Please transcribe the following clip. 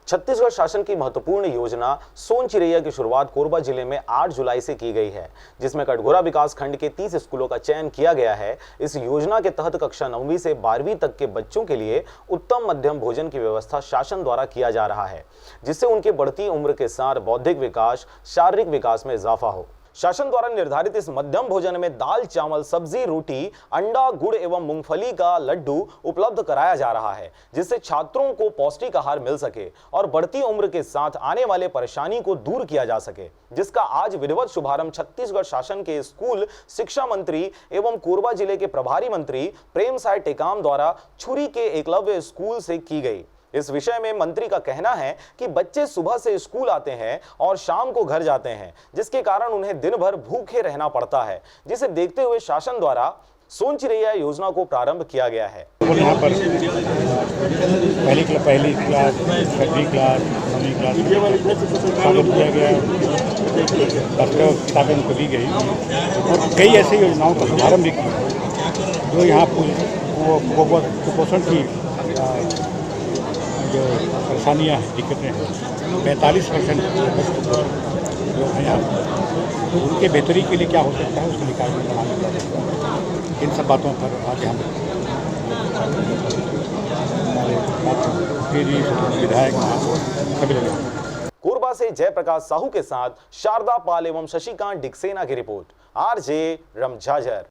छत्तीसगढ़ शासन की महत्वपूर्ण योजना सोन चिरैया की शुरुआत कोरबा जिले में 8 जुलाई से की गई है, जिसमें कटघोरा विकास खंड के 30 स्कूलों का चयन किया गया है। इस योजना के तहत कक्षा 9वीं से 12वीं तक के बच्चों के लिए उत्तम मध्यम भोजन की व्यवस्था शासन द्वारा किया जा रहा है, जिससे उनके बढ़ती उम्र के साथ बौद्धिक विकास, शारीरिक विकास में इजाफा हो। शासन द्वारा निर्धारित इस मध्यम भोजन में दाल, चावल, सब्जी, रोटी, अंडा, गुड़ एवं मूंगफली का लड्डू उपलब्ध कराया जा रहा है, जिससे छात्रों को पौष्टिक आहार मिल सके और बढ़ती उम्र के साथ आने वाले परेशानी को दूर किया जा सके, जिसका आज विधिवत शुभारंभ छत्तीसगढ़ शासन के स्कूल शिक्षा मंत्री एवं कोरबा जिले के प्रभारी मंत्री प्रेमसाय टेकाम द्वारा छुरी के एकलव्य स्कूल से की गई। इस विषय में मंत्री का कहना है कि बच्चे सुबह से स्कूल आते हैं और शाम को घर जाते हैं, जिसके कारण उन्हें दिन भर भूखे रहना पड़ता है, जिसे देखते हुए शासन द्वारा सोन चिरैया योजना को प्रारंभ किया गया है। यहाँ पर पहली क्लास, छठी क्लास, 9वीं क्लास स्वागत किया गया, किताबें उनको दी गई और कई ऐसी योजनाओं का शुभारंभ भी किया जो यहाँ कुपोषण की जो परेशानियाँ हैं, दिक्कतें हैं, 45% जो हैं यहाँ, तो उनके बेहतरी के लिए क्या हो सकता है उसके लिए कार्यक्रम बनाने का, इन सब बातों पर आज हम हमारे विधायक सभी लोग। कोरबा से जयप्रकाश साहू के साथ शारदा पाल एवं शशिकांत डिक्सेना की रिपोर्ट। आरजे रमझाझर।